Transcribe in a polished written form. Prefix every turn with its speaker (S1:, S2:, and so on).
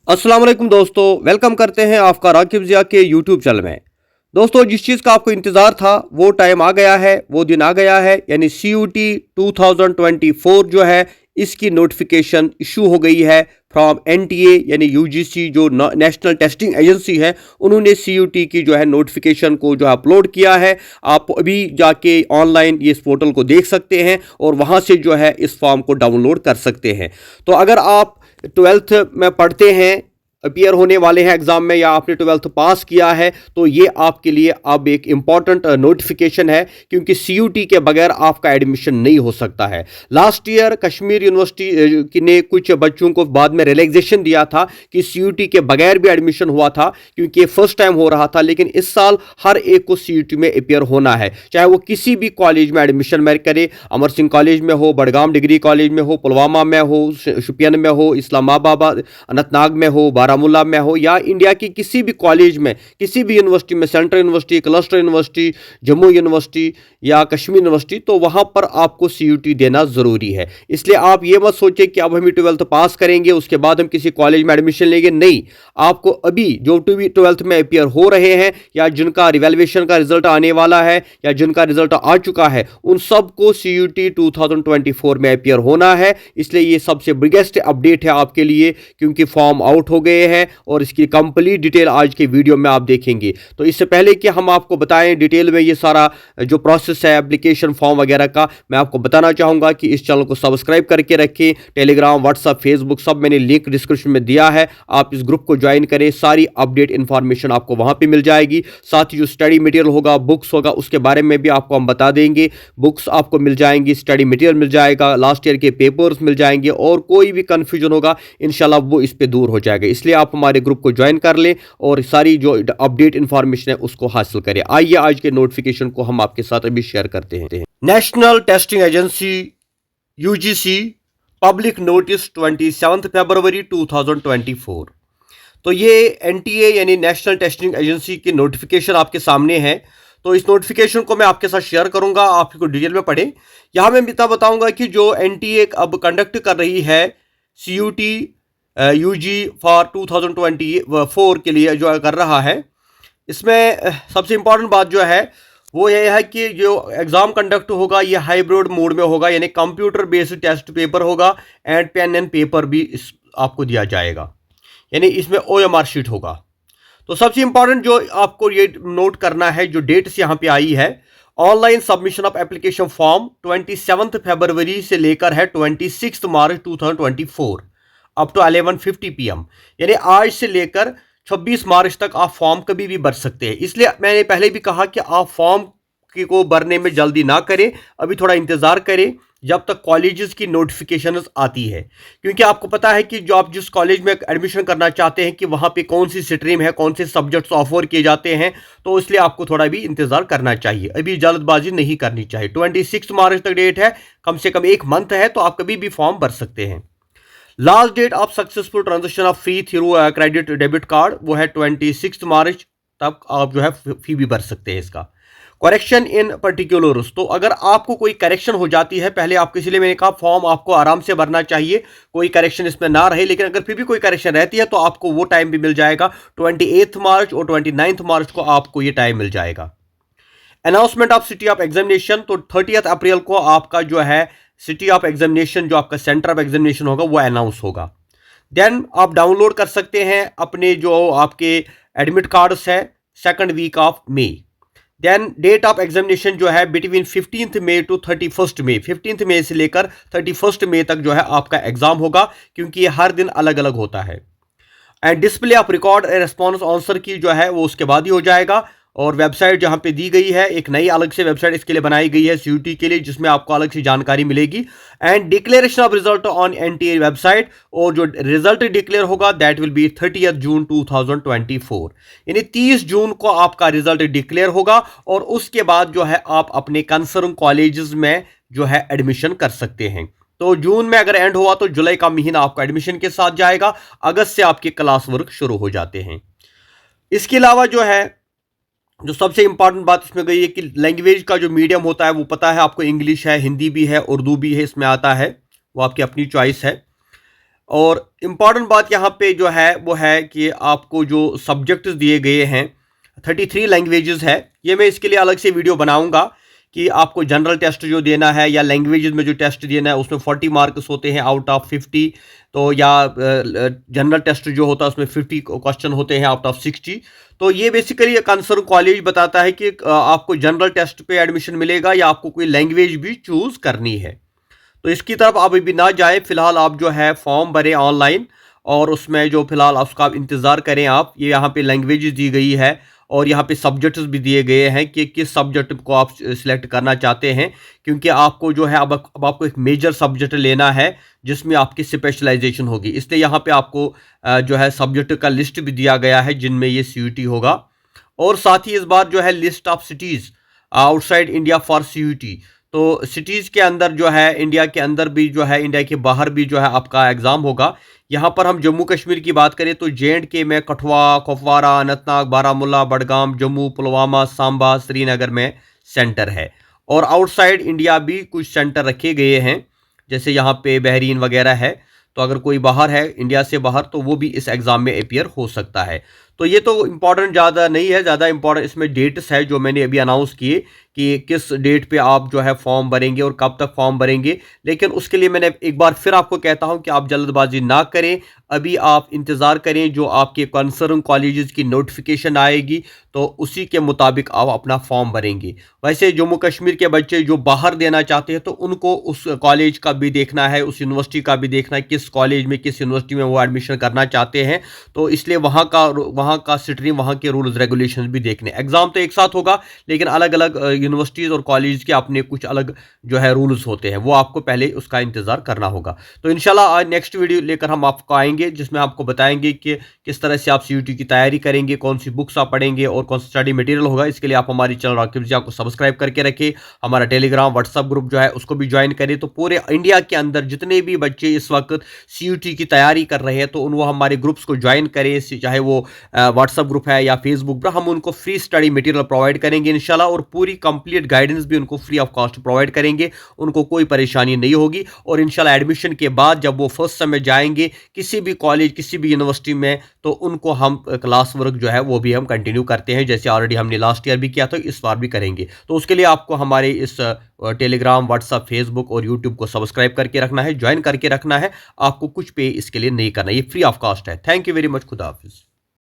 S1: अस्सलाम वालेकुम दोस्तों, वेलकम करते हैं आपका राकिब ज़िया के यूट्यूब चैनल में। दोस्तों, जिस चीज़ का आपको इंतज़ार था वो टाइम आ गया है, वो दिन आ गया है, यानी CUT 2024 जो है इसकी नोटिफिकेशन इशू हो गई है फ्रॉम NTA यानी UGC जो नेशनल टेस्टिंग एजेंसी है। उन्होंने CUT की जो है नोटिफिकेशन को जो अपलोड किया है। आप अभी जाके ऑनलाइन ये इस पोर्टल को देख सकते हैं और वहाँ से जो है इस फॉर्म को डाउनलोड कर सकते हैं। तो अगर आप 12th में पढ़ते हैं, अपीयर होने वाले हैं एग्जाम में, या आपने 12th पास किया है, तो ये आपके लिए अब एक इम्पॉर्टेंट नोटिफिकेशन है, क्योंकि CUT के बगैर आपका एडमिशन नहीं हो सकता है। लास्ट ईयर कश्मीर यूनिवर्सिटी ने कुछ बच्चों को बाद में रिलैक्सेशन दिया था कि CUT के बगैर भी एडमिशन हुआ था, क्योंकि ये फर्स्ट टाइम हो रहा था। लेकिन इस साल हर एक को CUT में अपीयर होना है, चाहे वो किसी भी कॉलेज में एडमिशन में करे, अमर सिंह कॉलेज में हो, बड़गाम डिग्री कॉलेज में हो, पुलवामा में हो, शुपियन में हो, इस्लामाबाद अनंतनाग में हो, बारामूला में हो, या इंडिया की किसी भी कॉलेज में, किसी भी यूनिवर्सिटी में, central university, cluster university, Jammu university या कश्मीर यूनिवर्सिटी, तो वहां पर आपको CUT देना जरूरी है। इसलिए आप ये मत सोचिए कि अब हम 12th पास करेंगे उसके बाद हम किसी कॉलेज में एडमिशन लेंगे। नहीं, आपको अभी जो 12th में अपीयर हो रहे हैं, या जिनका रिवैल्यूएशन का रिजल्ट आने वाला है, या जिनका रिजल्ट आ चुका है, उन सबको CUT 2024 में अपीयर होना है। इसलिए ये सबसे बिगेस्ट अपडेट है आपके लिए, क्योंकि फॉर्म आउट हो गए हैं और इसकी कंप्लीट डिटेल आज के वीडियो में आप देखेंगे। तो इससे पहले कि हम आपको बताएं डिटेल में ये सारा जो प्रोसेस है एप्लीकेशन फॉर्म वगैरह का, मैं आपको बताना चाहूंगा कि इस चैनल को सब्सक्राइब करके रखें। टेलीग्राम, व्हाट्सएप, फेसबुक सब मैंने लिंक डिस्क्रिप्शन में दिया है, आप इस ग्रुप को ज्वाइन करें। सारी अपडेट इंफॉर्मेशन आपको वहां पर मिल जाएगी। साथ ही जो स्टडी मटेरियल होगा, बुक्स होगा, उसके बारे में भी आपको हम बता देंगे। बुक्स आपको मिल जाएंगी, स्टडी मटेरियल मिल जाएगा, लास्ट ईयर के पेपर्स मिल जाएंगे, और कोई भी कंफ्यूजन होगा इंशाल्लाह वो इस पे दूर हो जाएगा। इसलिए आप हमारे ग्रुप को ज्वाइन कर लें और सारी जो अपडेट इंफॉर्मेशन है उसको हासिल करें। आइए आज के नोटिफिकेशन को हम आपके साथ अभी शेयर करते हैं। National testing agency UGC public notice 27 फरवरी 2024। तो ये NTA यानी नेशनल टेस्टिंग एजेंसी की नोटिफिकेशन आपके सामने है। तो इस नोटिफिकेशन को मैं आपके साथ शेयर करूंगा, आप इसको डिटेल में पढ़ें। यहां मैं बताऊंगा कि जो NTA अब कंडक्ट कर रही है CUT UG फॉर 2024 के लिए जो कर रहा है, इसमें सबसे इंपॉर्टेंट बात जो है वो ये है कि जो एग्जाम कंडक्ट होगा ये हाइब्रिड मोड में होगा, यानी कंप्यूटर बेस्ड टेस्ट पेपर होगा एंड पेन एंड पेपर भी आपको दिया जाएगा, यानी इसमें OMR शीट होगा। तो सबसे इंपॉर्टेंट जो आपको ये नोट करना है, जो डेट्स यहाँ पे आई है, online submission of application form 27 फरवरी से लेकर है 26 मार्च 2024 अप टू 11:50 PM, यानी आज से लेकर 26 मार्च तक आप फॉर्म कभी भी भर सकते हैं। इसलिए मैंने पहले भी कहा कि आप फॉर्म को भरने में जल्दी ना करें, अभी थोड़ा इंतजार करें जब तक कॉलेजेस की नोटिफिकेशन आती है, क्योंकि आपको पता है कि जो आप जिस कॉलेज में एडमिशन करना चाहते हैं कि वहां पे कौन सी स्ट्रीम है, कौन से सब्जेक्ट्स ऑफर किए जाते हैं, तो इसलिए आपको थोड़ा भी इंतजार करना चाहिए, अभी जल्दबाजी नहीं करनी चाहिए। 26 मार्च तक डेट है, कम से कम एक मंथ है, तो आप कभी भी फॉर्म भर सकते हैं। Last date of successful transaction of fee through credit debit card वो है 26 मार्च तक आप जो है फी भी भर सकते हैं इसका। करेक्शन इन पर्टिकुलर्स, तो अगर आपको कोई करेक्शन हो जाती है, पहले आपको, इसलिए मैंने कहा फॉर्म आपको आराम से भरना चाहिए, कोई करेक्शन इसमें ना रहे, लेकिन अगर फिर भी कोई करेक्शन रहती है तो आपको वो टाइम भी मिल जाएगा। 28 मार्च और 29 मार्च को आपको ये टाइम मिल जाएगा। Announcement of city of examination, तो 30 अप्रैल को आपका जो है सिटी ऑफ एग्जामिनेशन, जो आपका सेंटर ऑफ एग्जामिनेशन होगा, वो अनाउंस होगा। देन आप डाउनलोड कर सकते हैं अपने जो आपके एडमिट कार्ड्स है 2nd वीक ऑफ मई। देन डेट ऑफ एग्जामिनेशन जो है बिटवीन 15 मई टू 31 मई, 15 मई से लेकर 31 मई तक जो है आपका एग्जाम होगा, क्योंकि ये हर दिन अलग अलग होता है। And display of record response answer की जो है वो उसके बाद ही हो जाएगा। और वेबसाइट जहां पे दी गई है, एक नई अलग से वेबसाइट इसके लिए बनाई गई है CUT के लिए, जिसमें आपको अलग से जानकारी मिलेगी। And declaration of result on NTA website, और जो रिजल्ट डिक्लेयर होगा दैट विल बी 30 जून 2024, यानी 30 जून को आपका रिजल्ट डिक्लेयर होगा, और उसके बाद जो है आप अपने कंसर्न कॉलेजेस में जो है एडमिशन कर सकते हैं। तो जून में अगर एंड हुआ तो जुलाई का महीना आपका एडमिशन के साथ जाएगा, अगस्त से आपके क्लास वर्क शुरू हो जाते हैं। इसके अलावा जो है, जो सबसे इंपॉर्टेंट बात इसमें गई है कि लैंग्वेज का जो मीडियम होता है वो पता है आपको, इंग्लिश है, हिंदी भी है, उर्दू भी है, इसमें आता है, वो आपकी अपनी चॉइस है। और इम्पॉर्टेंट बात यहाँ पे जो है वो है कि आपको जो सब्जेक्ट्स दिए गए हैं 33 लैंग्वेजेस है। ये मैं इसके लिए अलग से वीडियो बनाऊंगा कि आपको जनरल टेस्ट जो देना है या लैंग्वेजेस में जो टेस्ट देना है उसमें 40 मार्क्स होते हैं आउट ऑफ 50। तो या जनरल टेस्ट जो होता है उसमें 50 क्वेश्चन होते हैं आउट ऑफ 60। तो ये बेसिकली कंसर्न कॉलेज बताता है कि आपको जनरल टेस्ट पे एडमिशन मिलेगा या आपको कोई लैंग्वेज भी चूज करनी है। तो इसकी तरफ आप अभी ना जाए, फिलहाल आप जो है फॉर्म भरें ऑनलाइन और उसमें जो फिलहाल उसका इंतज़ार करें आप। ये यहाँ पे लैंग्वेज दी गई है और यहाँ पे सब्जेक्ट्स भी दिए गए हैं कि किस सब्जेक्ट को आप सिलेक्ट करना चाहते हैं, क्योंकि आपको जो है अब आपको एक मेजर सब्जेक्ट लेना है जिसमें आपकी स्पेशलाइजेशन होगी। इसलिए यहाँ पे आपको जो है सब्जेक्ट का लिस्ट भी दिया गया है जिनमें ये CUT होगा। और साथ ही इस बार जो है list of cities outside India for CUT। तो सिटीज़ के अंदर जो है इंडिया के अंदर भी जो है इंडिया के बाहर भी जो है आपका एग्ज़ाम होगा। यहाँ पर हम जम्मू कश्मीर की बात करें तो JNK में कठुआ, कुपवारा, अनंतनाग, बारामूला, बडगाम, जम्मू, पुलवामा, सांबा, श्रीनगर में सेंटर है। और आउटसाइड इंडिया भी कुछ सेंटर रखे गए हैं, जैसे यहाँ पे बहरीन वगैरह है। तो अगर कोई बाहर है इंडिया से बाहर तो वो भी इस एग्ज़ाम में अपियर हो सकता है। तो ये तो इम्पॉर्टेंट ज़्यादा नहीं है, ज़्यादा इम्पॉर्टेंट इसमें डेट्स है जो मैंने अभी अनाउंस किए कि किस डेट पे आप जो है फॉर्म भरेंगे और कब तक फॉर्म भरेंगे। लेकिन उसके लिए मैंने एक बार फिर आपको कहता हूं कि आप जल्दबाजी ना करें, अभी आप इंतज़ार करें जो आपके कंसर्न कॉलेजेस की नोटिफिकेशन आएगी तो उसी के मुताबिक आप अपना फॉर्म भरेंगे। वैसे जम्मू कश्मीर के बच्चे जो बाहर देना चाहते हैं तो उनको उस कॉलेज का भी देखना है, उस यूनिवर्सिटी का भी देखना है, किस कॉलेज में किस यूनिवर्सिटी में वो एडमिशन करना चाहते हैं। तो इसलिए वहाँ का स्ट्रीम, वहाँ के रूल्स रेगुलेशंस भी देखने। एग्ज़ाम तो एक साथ होगा लेकिन अलग अलग यूनिवर्सिटीज़ और कॉलेज के अपने कुछ अलग जो है रूल्स होते हैं, वो आपको पहले उसका इंतज़ार करना होगा। तो इंशाल्लाह आज नेक्स्ट वीडियो लेकर हम आपको आएंगे जिसमें आपको बताएंगे कि किस तरह से आप CUT की तैयारी करेंगे, कौन सी बुक्स आप पढ़ेंगे और कौन सा स्टडी मटेरियल होगा। इसके लिए आप हमारी चैनल राकिब जिया को सब्सक्राइब करके रखें, हमारा टेलीग्राम व्हाट्सअप ग्रुप जो है उसको भी ज्वाइन करें। तो पूरे इंडिया के अंदर जितने भी बच्चे इस वक्त CUT की तैयारी कर रहे हैं तो वो हमारे ग्रुप्स को ज्वाइन करें, चाहे वो व्हाट्सअप ग्रुप है या फेसबुक पर। हम उनको फ्री स्टडी मटेरियल प्रोवाइड करेंगे इंशाल्लाह और पूरी कंप्लीट गाइडेंस भी उनको फ्री ऑफ कॉस्ट प्रोवाइड करेंगे, उनको कोई परेशानी नहीं होगी। और इंशाल्लाह एडमिशन के बाद जब वो फर्स्ट सेम में जाएंगे किसी भी कॉलेज किसी भी यूनिवर्सिटी में तो उनको हम क्लास वर्क जो है वो भी हम कंटिन्यू करते हैं, जैसे ऑलरेडी हमने लास्ट ईयर भी किया था, इस बार भी करेंगे। तो उसके लिए आपको हमारे इस टेलीग्राम, व्हाट्सअप, फेसबुक और यूट्यूब को सब्सक्राइब करके रखना है, ज्वाइन करके रखना है। आपको कुछ पे इसके लिए नहीं करना, ये फ्री ऑफ कॉस्ट है। Thank you very much. खुदा हाफिज़।